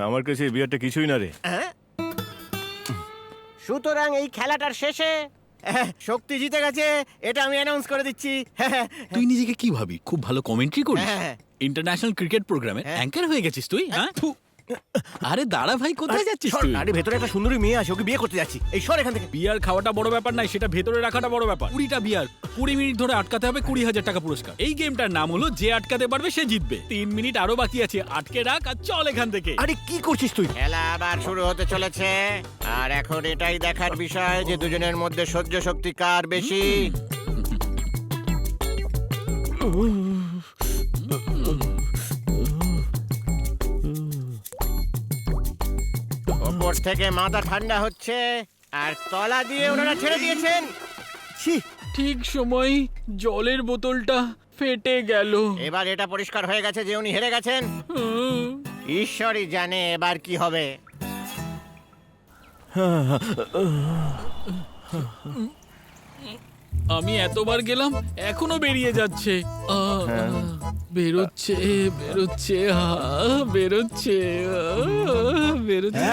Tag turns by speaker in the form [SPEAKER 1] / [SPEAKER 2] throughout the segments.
[SPEAKER 1] আমার কাছে এই বিয়ারটা কিছুই না রে।
[SPEAKER 2] সুতরাং এই খেলাটার শেষে শক্তি জিতে গেছে, এটা আমি অ্যানাউন্স করে দিচ্ছি।
[SPEAKER 3] তুই নিজেকে কি ভাবি? খুব ভালো কমেন্ট্রি করিস।
[SPEAKER 2] হ্যাঁ।
[SPEAKER 3] ইন্টারন্যাশনাল ক্রিকেট প্রোগ্রামে অ্যাঙ্কার হয়ে গেছিস তুই, হ্যাঁ? আরে দাঁড়া ভাই, কোথায় যাচ্ছিস তুই?
[SPEAKER 2] আরে ভেতরে একটা সুন্দরী মেয়ে আছে, ওকে বিয়ে করতে যাচ্ছি। এই সর এখান থেকে।
[SPEAKER 3] বিয়ার খাওয়াটা বড় ব্যাপার নাই, সেটা ভেতরে রাখাটা বড় ব্যাপার। 20টা বিয়ার 20 মিনিট ধরে আটকাতে হবে, 20,000 টাকা পুরস্কার। এই গেমটার নাম হলো যে আটকাতে পারবে সে জিতবে। 3 মিনিট আরো বাকি আছে, আটকে রাখ আর চল এখান থেকে।
[SPEAKER 1] আরে কি করছিস তুই?
[SPEAKER 2] খেলা আবার শুরু হতে চলেছে, আর এখন এটাই দেখার বিষয় যে দুজনের মধ্যে সহ্য শক্তি কার বেশি। ওপর থেকে মাথা ঠান্ডা হচ্ছে, আর তলা দিয়ে ওনারা ছেড়ে দিয়েছেন। ছি,
[SPEAKER 3] ঠিক সময় জলের বোতলটা ফেটে গেল।
[SPEAKER 2] এবার এটা পরিষ্কার হয়ে গেছে যে উনি হেরে গেছেন। ঈশ্বরই জানে এবার কি হবে।
[SPEAKER 3] আমি এতবার গেলাম, এখনো বেরিয়ে যাচ্ছে। বেরোচ্ছে বেরোচ্ছে বেরোচ্ছে বেরোচ্ছে।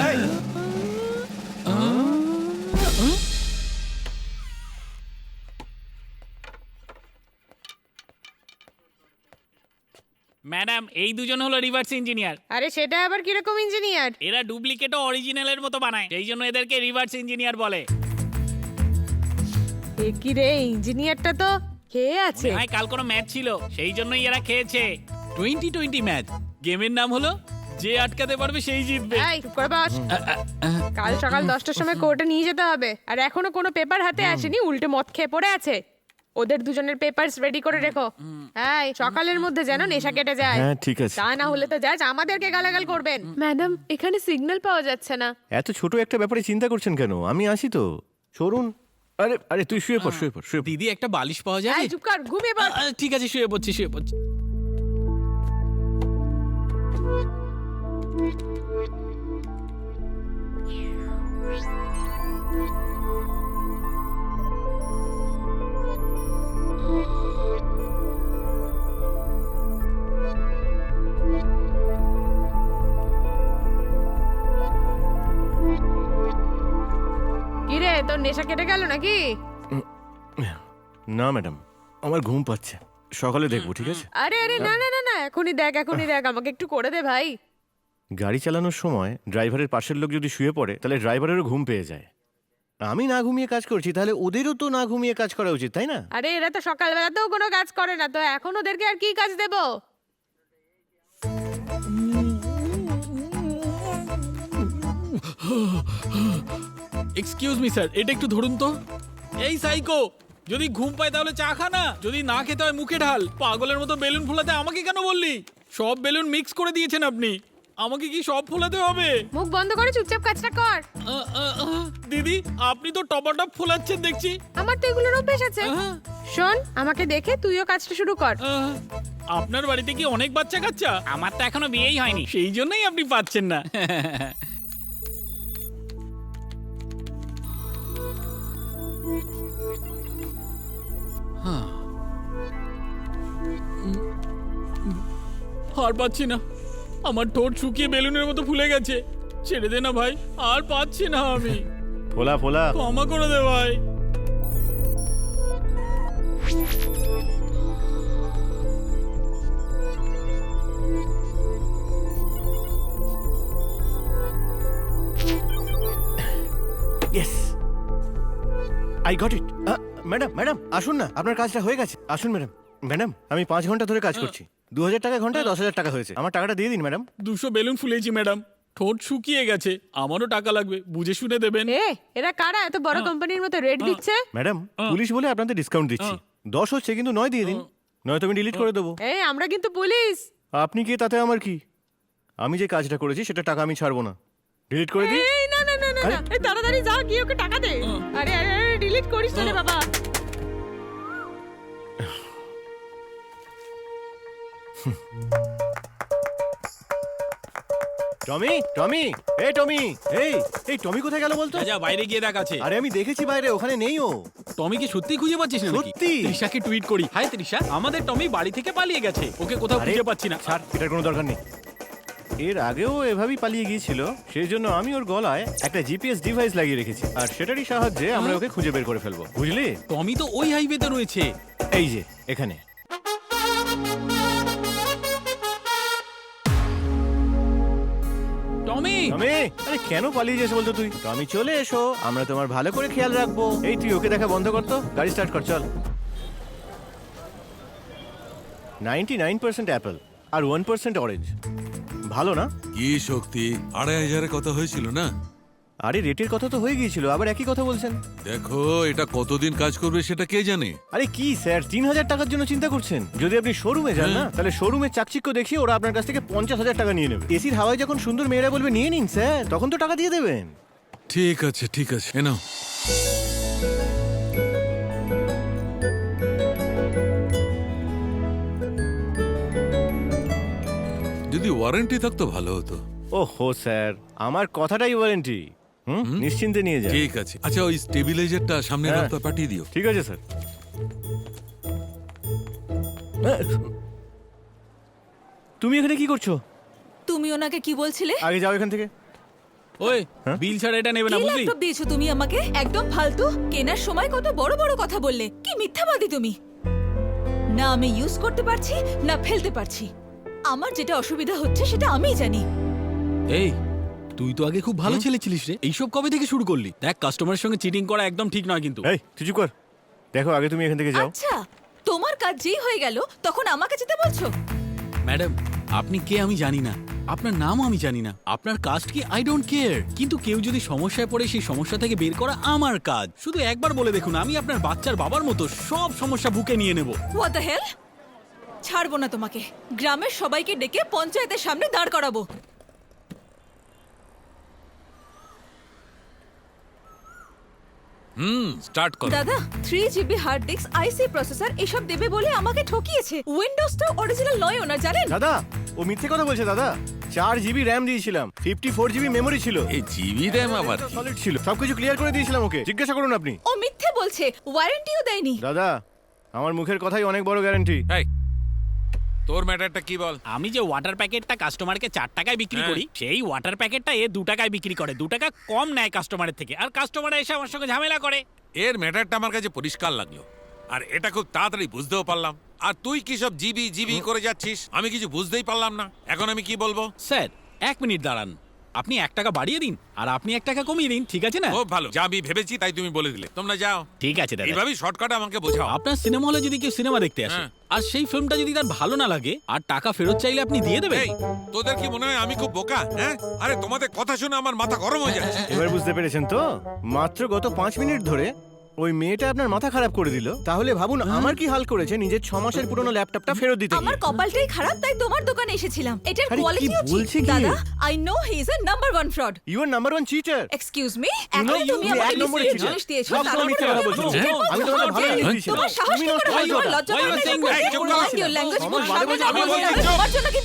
[SPEAKER 4] ম্যাডাম, এই দুজন হলো রিভার্স ইঞ্জিনিয়ার।
[SPEAKER 5] আরে সেটা আবার কিরকম ইঞ্জিনিয়ার?
[SPEAKER 4] এরা ডুপ্লিকেটও অরিজিনালের মতো বানায়, সেই জন্য এদেরকে রিভার্স ইঞ্জিনিয়ার বলে।
[SPEAKER 5] এ কি রে, ইঞ্জিনিয়ারটা তো খেয়ে আছে।
[SPEAKER 4] ভাই, কাল কোনো ম্যাচ ছিল, সেই জন্যই এরা খেয়েছে।
[SPEAKER 3] 2020 ম্যাচ। গেমের নাম হলো যে আটকাতে পারবে সেই জিতবে।
[SPEAKER 5] এই চুপ করে বস। কাল সকাল 10টার সময় কোর্টে নিয়ে যেতে হবে, আর এখনো কোনো পেপার হাতে আসেনি, উল্টে মদ খেয়ে পড়ে আছে। ওদের দুজনের পেপারস রেডি করে রেখো। এই সকালের মধ্যে যেন নেশা কেটে যায়।
[SPEAKER 1] হ্যাঁ ঠিক আছে।
[SPEAKER 5] তা না হলে তো জাজ আমাদেরকে গালাগাল করবেন। ম্যাডাম, এখানে সিগন্যাল পাওয়া যাচ্ছে না।
[SPEAKER 1] এত ছোট একটা ব্যাপারে চিন্তা করছেন কেন? আমি আসি তো, সরুন। আরে আরে তুই শুয়ে পড়, শুয়ে পড়, শুয়ে পড়।
[SPEAKER 3] দিদি, একটা বালিশ পাওয়া যায়?
[SPEAKER 5] এই চুপ কর, ঘুমিয়ে পড়।
[SPEAKER 3] ঠিক আছে, শুয়ে পড়ছি শুয়ে পড়ছি।
[SPEAKER 5] কি রে, তোর নেশা কেটে গেল নাকি?
[SPEAKER 1] না ম্যাডাম, আমার ঘুম পাচ্ছে, সকালে দেখবো, ঠিক আছে?
[SPEAKER 5] আরে আরে না না না না, এখনই দেখ এখনই দেখ, আমাকে একটু করে দে ভাই।
[SPEAKER 1] গাড়ি চালানোর সময় ড্রাইভারের পাশের লোক যদি শুয়ে পড়ে তাহলে ড্রাইভারেরও ঘুম পেয়ে যায়। আমি না ঘুমিয়ে কাজ করছি, তাহলে ওদেরও তো না ঘুমিয়ে কাজ করা উচিত, তাই না?
[SPEAKER 5] আরে এরা তো সকালবেলাতেও কোনো কাজ করে না, তো এখন ওদেরকে আর কি কাজ দেব?
[SPEAKER 3] এক্সকিউজ মি স্যার, এটা একটু ধরুন তো। এই সাইকো, যদি ঘুম পায় তাহলে চা খা না, যদি না খেতে হয় মুখে ঢাল। পাগলের মতো বেলুন ফোলাতে আমাকে কেন বললি? সব বেলুন মিক্স করে দিয়েছেন আপনি, আমাকে কি সব ফোলাতে হবে?
[SPEAKER 5] মুখ বন্ধ করে চুপচাপ কাজটা কর।
[SPEAKER 3] দিদি, আপনি তো টপাটপ ফোলাচ্ছেন দেখছি।
[SPEAKER 5] আমার তো এগুলোর অভ্যেস আছে। শোন, আমাকে দেখে তুইও কাজটা শুরু কর।
[SPEAKER 3] আপনার বাড়িতে কি অনেক বাচ্চা কাচ্চা?
[SPEAKER 4] আমার তো এখনো বিয়েই হয়নি।
[SPEAKER 3] সেই জন্যই আপনি পাচ্ছেন না। আর পাচ্ছি না, আমার ঠোঁট শুকিয়ে বেলুনের মতো ফুলে গেছে। ছেড়ে দে না ভাই, আর পাচ্ছি না আমি।
[SPEAKER 1] ফোলা ফোলা।
[SPEAKER 3] ক্ষমা করে দে ভাই।
[SPEAKER 1] Yes, I got it. Madam madam আসুন না, আপনার কাজটা হয়ে গেছে, আসুন ম্যাডাম। ম্যাডাম, আমি 5 ঘন্টা ধরে কাজ করছি, 2000 টাকা ঘন্টায় 10,000 টাকা হয়েছে। আমার টাকাটা দিয়ে দিন ম্যাডাম।
[SPEAKER 3] 200 বেলুন ফুলেছি ম্যাডাম, ঠোঁট শুকিয়ে গেছে, আমারও টাকা লাগবে, বুঝে শুনে দেবেন।
[SPEAKER 5] এরা কারা এত বড় কোম্পানির মতো রেট দিচ্ছে?
[SPEAKER 1] ম্যাডাম, পুলিশ বলে আপনাদের ডিসকাউন্ট দিচ্ছি। 10 হচ্ছে কিন্তু 9 দিয়ে দিন, নয়তো আমি ডিলিট করে দেবো।
[SPEAKER 5] আমরা কিন্তু পুলিশ।
[SPEAKER 1] আপনি কি, তাতে আমার কি? আমি যে কাজটা করেছি সেটা টাকা আমি ছাড়বো না, ডিলিট করে দিই।
[SPEAKER 5] এই না না না না না, এই তাড়াতাড়ি যা, গিয়ে ওকে টাকা দে। আরে আরে আরে, ডিলিট করিস না রে বাবা।
[SPEAKER 1] টমি, টমি, এই টমি, এই টমি কোথায় গেল বলতো?
[SPEAKER 3] যা বাইরে গিয়ে দেখ আছে।
[SPEAKER 1] আরে আমি দেখেছি বাইরে, ওখানে নেই ও।
[SPEAKER 3] টমি কি সত্যি খুঁজে পাচ্ছিস না নাকি?
[SPEAKER 1] সত্যি।
[SPEAKER 3] তৃষাকে টুইট করি, হাই তৃষা, আমাদের টমি বাড়ি থেকে পালিয়ে গেছে, ওকে কোথাও
[SPEAKER 1] আরে,
[SPEAKER 3] খুঁজে পাচ্ছি না।
[SPEAKER 1] ছাড়, এটার কোনো দরকার নেই। এর আগেও এভাবেই পালিয়ে গিয়েছিল, সেই জন্য আমি ওর গলায় একটা জিপিএস ডিভাইস লাগিয়ে রেখেছি, আর সেটারই সাহায্যে আমরা ওকে খুঁজে বের করে ফেলবো, বুঝলি?
[SPEAKER 3] টমি তো ওই হাইওয়েতে রয়েছে।
[SPEAKER 1] এই যে এখানে।
[SPEAKER 3] টমি,
[SPEAKER 1] টমি, আরে কেন পালিয়ে যাস বলতো তুই? টমি চলে এসো, আমরা তোমার ভালো করে খেয়াল রাখবো। এই তুই ওকে দেখা বন্ধ কর তো, গাড়ি স্টার্ট কর, চল। 99% অ্যাপেল আর 1% অরেঞ্জ। ভালো না?
[SPEAKER 6] কি শক্তি, 2500 কথা হয়েছিল না?
[SPEAKER 1] আরে রেটের কথা তো হয়ে গিয়েছিল, আবার একই কথা বলছেন।
[SPEAKER 6] দেখো এটা কতদিন কাজ করবে সেটা কে জানে।
[SPEAKER 1] আরে কি স্যার, 3000 টাকার জন্য চিন্তা করছেন? যদি আপনি শোরুমে যান না, তাহলে শোরুমের চাকচিক্য দেখিয়ে ওরা আপনার কাছ থেকে 50,000 টাকা নিয়ে নেবে। এসির হাওয়ায় যখন সুন্দর মেয়েরা বলবে নিয়ে নিন স্যার, তখন তো টাকা দিয়ে দেবেন।
[SPEAKER 6] ঠিক আছে ঠিক আছে, এ নাও। যদি ওয়ারেন্টি থাকতো ভালো হতো।
[SPEAKER 1] ওহো স্যার, আমার কথাটাই ওয়ারেন্টি। নিশ্চিন্তে নিয়ে যান।
[SPEAKER 6] ঠিক আছে, আচ্ছা ওই স্টেবিলাইজারটা সামনের
[SPEAKER 1] হ্যাঁ।
[SPEAKER 6] রাস্তা পাঠিয়ে দিও।
[SPEAKER 1] ঠিক আছে স্যার। তুমি এখানে কি করছো?
[SPEAKER 7] তুমি ওনাকে কি বলছিলে?
[SPEAKER 1] আগে যাও এখান থেকে।
[SPEAKER 3] ওই
[SPEAKER 1] হ্যাঁ?
[SPEAKER 3] বিল ছাড়া এটা নেবে না,
[SPEAKER 7] কি
[SPEAKER 3] বুঝলি?
[SPEAKER 7] ল্যাপটপ দিয়েছো তুমি আমাকে? একদম ফালতু। কেনার সময় কত বড় বড় কথা বললে, কি মিথ্যাবাদী তুমি। না আমি ইউজ করতে পারছি না ফেলতে পারছি। আমার যেটা অসুবিধা হচ্ছে সেটা আমিই জানি।
[SPEAKER 3] এই তুই তো আগে খুব ভালো ছেলে ছিলিস রে, এইসব কবে থেকে শুরু করলি? দেখ, কাস্টমারের সঙ্গে চিটিং করা একদম ঠিক নয় কিন্তু।
[SPEAKER 1] এই তুই চুপ কর। দেখো আগে তুমি এখান থেকে যাও।
[SPEAKER 7] আচ্ছা, তোমার কাজ যেই হয়ে গেল তখন আমাকে যেতে বলছো?
[SPEAKER 3] ম্যাডাম, আপনি কে আমি জানি না, আপনার নামও আমি জানি না, আপনার কাস্ট কি আই ডোন্ট কেয়ার, কিন্তু কেউ যদি সমস্যায় পড়ে সেই সমস্যা থেকে বের করা আমার কাজ। শুধু একবার বলে দেখুন, আমি আপনার বাচ্চার বাবার মতো সব সমস্যা বুকে নিয়ে নেব।
[SPEAKER 7] What the hell? ছাড়বো না তোমাকে। গ্রামের সবাইকে ডেকে পঞ্চায়েতের সামনে দাঁড় করাবো।
[SPEAKER 6] স্টার্ট করো।
[SPEAKER 7] দাদা, 3GB হার্ড ডিস্ক, আইসি প্রসেসর এসব দেবে বলে আমাকে ঠকিয়েছে। উইন্ডোজটা অরিজিনাল নয় ওনার, জানেন?
[SPEAKER 1] দাদা, ও মিথ্যে কথা বলছে দাদা। 4GB র্যাম দিয়েছিলাম, 54GB মেমোরি ছিল,
[SPEAKER 6] এই জিবি র্যাম আবার কি?
[SPEAKER 1] সলিড ছিল, সবকিছু ক্লিয়ার করে দিয়েছিলাম ওকে। জিজ্ঞাসা করুন আপনি।
[SPEAKER 7] ও মিথ্যে বলছে, ওয়ারেন্টিও দেয়নি।
[SPEAKER 1] দাদা, আমার মুখের কথাই অনেক বড় গ্যারান্টি।
[SPEAKER 6] এই তোর ম্যাটারটা কি বল?
[SPEAKER 4] আমি যে ওয়াটার প্যাকেটটা কাস্টমারকে 4 টাকায় বিক্রি
[SPEAKER 6] হ্যাঁ।
[SPEAKER 4] করি, সেই ওয়াটার প্যাকেটটা এ 2 টাকায় বিক্রি করে। 2 টাকা কম নেয় কাস্টমারের থেকে, আর কাস্টমার এসে আমার সঙ্গে ঝামেলা করে।
[SPEAKER 6] এর ম্যাটারটা আমার কাছে পরিষ্কার লাগলো, আর এটা খুব তাড়াতাড়ি বুঝতেও পারলাম। আর তুই কি সব জিবি জিবি করে যাচ্ছিস, আমি কিছু বুঝতেই পারলাম না। এখন আমি কি বলবো?
[SPEAKER 3] স্যার 1 মিনিট দাঁড়ান, আপনি 1 টাকা বাড়িয়ে দিন আর আপনি 1 টাকা কমিয়ে দিন, ঠিক আছে না?
[SPEAKER 6] খুব ভালো, যা আমি ভেবেছি তাই তুমি বলে দিলে। তোমরা যাও,
[SPEAKER 4] ঠিক আছে দাদা।
[SPEAKER 6] এইভাবেই শর্টকাটে আমাকে বোঝাও।
[SPEAKER 3] আপনার সিনেমা হলে যদি কেউ সিনেমা দেখতে আসে
[SPEAKER 6] হ্যাঁ।
[SPEAKER 3] আর সেই ফিল্মটা যদি তার ভালো না লাগে আর টাকা ফেরত চাইলে আপনি দিয়ে দেবেন?
[SPEAKER 6] এই তোদের কি মনে হয় আমি খুব বোকা? হ্যাঁ, আরে তোমাদের কথা শুনে আমার মাথা গরম হয়ে যাচ্ছে।
[SPEAKER 1] এবার বুঝতে পেরেছেন তো? মাত্র গত 5 মিনিট ধরে ওই মেয়েটা আপনার মাথা খারাপ করে দিল। তাহলে ভাবুন আমার কি হাল করেছে নিজের 6 মাসের পুরনো ল্যাপটপটা ফেরত দিতে
[SPEAKER 7] আমার
[SPEAKER 1] গিয়ে।
[SPEAKER 7] কপালটাই খারাপ, তাই তোমার দোকানে এসেছিলাম। এটার
[SPEAKER 1] আরে, কি
[SPEAKER 7] কোয়ালিটিও
[SPEAKER 1] বলছে
[SPEAKER 7] ঠিক।
[SPEAKER 1] কি?
[SPEAKER 7] দাদা, I know he is a number 1 fraud.
[SPEAKER 1] You are number 1 cheater.
[SPEAKER 7] Excuse me,
[SPEAKER 1] You know,
[SPEAKER 7] এখন তুমি
[SPEAKER 1] you
[SPEAKER 7] আমাকে
[SPEAKER 1] এক নম্বরে
[SPEAKER 7] মিসলিড
[SPEAKER 1] cheater।
[SPEAKER 7] জিনিস দিয়েছো,
[SPEAKER 1] সব
[SPEAKER 7] তার
[SPEAKER 1] সময় মিথ্যে কথা
[SPEAKER 7] উপরে
[SPEAKER 1] বলছো।
[SPEAKER 7] আমাকে
[SPEAKER 6] হ্যাঁ?
[SPEAKER 1] আমি তোমাকে ভালো জিনিস
[SPEAKER 7] বলছো?
[SPEAKER 1] দিয়েছিলাম।
[SPEAKER 7] তোমার সাহস
[SPEAKER 1] তুমি
[SPEAKER 7] কি
[SPEAKER 1] নষ্ট
[SPEAKER 7] করে হয়?
[SPEAKER 1] করেছো
[SPEAKER 7] তোমার
[SPEAKER 1] ওটা।
[SPEAKER 7] লজ্জা
[SPEAKER 3] Why
[SPEAKER 7] করে
[SPEAKER 3] you
[SPEAKER 7] না?
[SPEAKER 3] saying that?
[SPEAKER 6] এই, চুপ করো।
[SPEAKER 7] Mind your language,
[SPEAKER 1] আমার
[SPEAKER 7] তোমার
[SPEAKER 1] বাজে
[SPEAKER 7] সামনে
[SPEAKER 1] বলছো,
[SPEAKER 7] না
[SPEAKER 1] আমি
[SPEAKER 7] বললে
[SPEAKER 1] বলছি,
[SPEAKER 7] আমি
[SPEAKER 1] চুপ।
[SPEAKER 7] তোমার জন্য কি?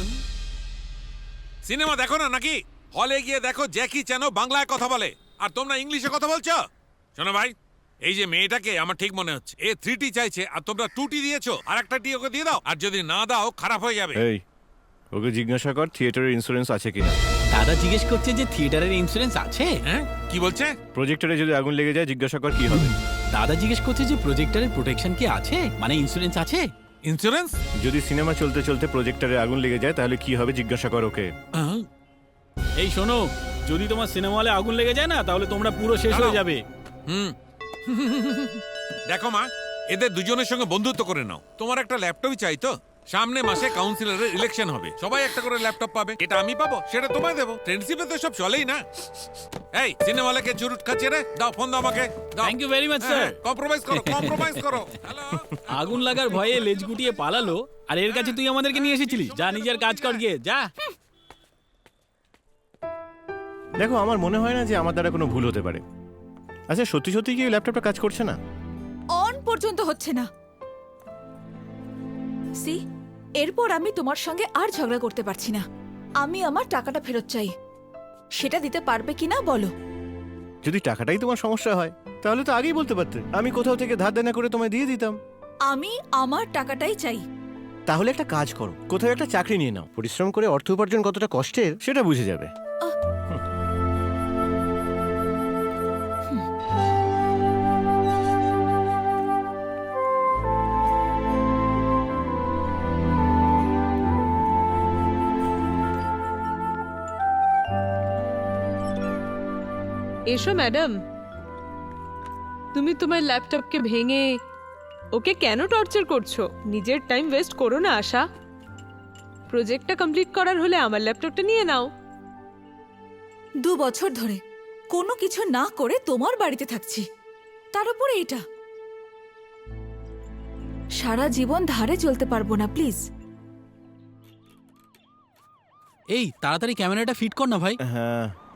[SPEAKER 6] সিনেমা দেখো না নাকি? হলে গিয়ে দেখো জ্যাকি চ্যানও বাংলায় কথা বলে, আর তোমরা ইংলিশে কথা বলছো। শোনো ভাই, এই যে মেয়েটাকে আমার ঠিক মনে হচ্ছে এ 3T চাইছে, আর তোমরা 2T দিয়েছো। আর একটা টি ওকে দিয়ে দাও, আর যদি না দাও খারাপ হয়ে যাবে।
[SPEAKER 1] এই ওকে জিজ্ঞাসা কর থিয়েটারের ইন্স্যুরেন্স আছে কিনা।
[SPEAKER 3] দাদা জিজ্ঞেস করছে যে থিয়েটারের ইন্স্যুরেন্স আছে।
[SPEAKER 6] হ্যাঁ, কি বলছে?
[SPEAKER 1] প্রজেক্টরে যদি আগুন লেগে যায় জিজ্ঞাসা কর কি হবে।
[SPEAKER 3] দাদা জিজ্ঞেস করছে যে প্রজেক্টরের প্রোটেকশন কি আছে, মানে ইন্স্যুরেন্স আছে?
[SPEAKER 6] ইন্স্যুরেন্স?
[SPEAKER 1] যদি সিনেমা চলতে চলতে প্রজেক্টরে আগুন লেগে যায় তাহলে কি হবে জিজ্ঞাসা কর ওকে।
[SPEAKER 3] এই শোনো, যদি তোমার সিনেমা হলে আগুন লেগে যায় না, তাহলে তোমরা পুরো শেষ হয়ে যাবে।
[SPEAKER 6] হুম। দেখো মা, এদের দুজনের সঙ্গে বন্ধুত্ব করে নাও। তোমার একটা ল্যাপটপই চাই তো? সামনে মাসে কাউন্সিলরের ইলেকশন হবে, সবাই একটা করে ল্যাপটপ পাবে। এটা আমি পাবো, সেটা তোমায় দেবো। ফ্রেন্ডশিপে তো সব চলেই না। এই সিনেমা হলে কে চুরুট খাচ্ছে রে? দাও ফোন দাও আমাকে, দাও।
[SPEAKER 3] Thank you very much sir.
[SPEAKER 6] Compromise করো, কম্প্রোমাইজ করো। হ্যালো।
[SPEAKER 3] আগুন লাগার ভয়ে লেজ গুটিয়ে পালালো, আর এর কাছে তুই আমাদেরকে নিয়ে এসেছিলিস? যা নিজের কাজ কর গিয়ে, যা।
[SPEAKER 1] দেখো আমার মনে হয় না যে আমার দ্বারা কোনো ভুল হতে পারে। আচ্ছা সত্যি সত্যি কি ওই ল্যাপটপটা কাজ করছে না?
[SPEAKER 7] অন পর্যন্ত হচ্ছে না। সি, এরপর আমি তোমার সঙ্গে আর ঝগড়া করতে পারছি না। আমি আমার টাকাটা ফেরত চাই। সেটা দিতে পারবে কিনা বলো?
[SPEAKER 1] যদি টাকাটাই তোমার সমস্যা হয় তাহলে তো আগেই বলতে পারতে, আমি কোথাও থেকে ধার দেনা করে তোমায় দিয়ে দিতাম।
[SPEAKER 7] আমি আমার টাকাটাই চাই।
[SPEAKER 1] তাহলে একটা কাজ করো, কোথাও একটা চাকরি নিয়ে নাও। পরিশ্রম করে অর্থ উপার্জন কতটা কষ্টের সেটা বুঝে যাবে।
[SPEAKER 5] এসো ম্যাডাম। তুমি তোমার ল্যাপটপকে ভেঙে ওকে কেন টর্চার করছো? নিজের টাইম ওয়েস্ট করো না আশা। প্রজেক্টটা কমপ্লিট করার হলে আমার ল্যাপটপটা নিয়ে নাও।
[SPEAKER 7] 2 বছর ধরে কোনো কিছু না করে তোমার বাড়িতে থাকছি, তার উপরে এটা। সারা জীবন ধারে চলতে পারবো না, প্লিজ।
[SPEAKER 3] এই তাড়াতাড়ি ক্যামেরাটা ফিট কর না ভাই।
[SPEAKER 1] হ্যাঁ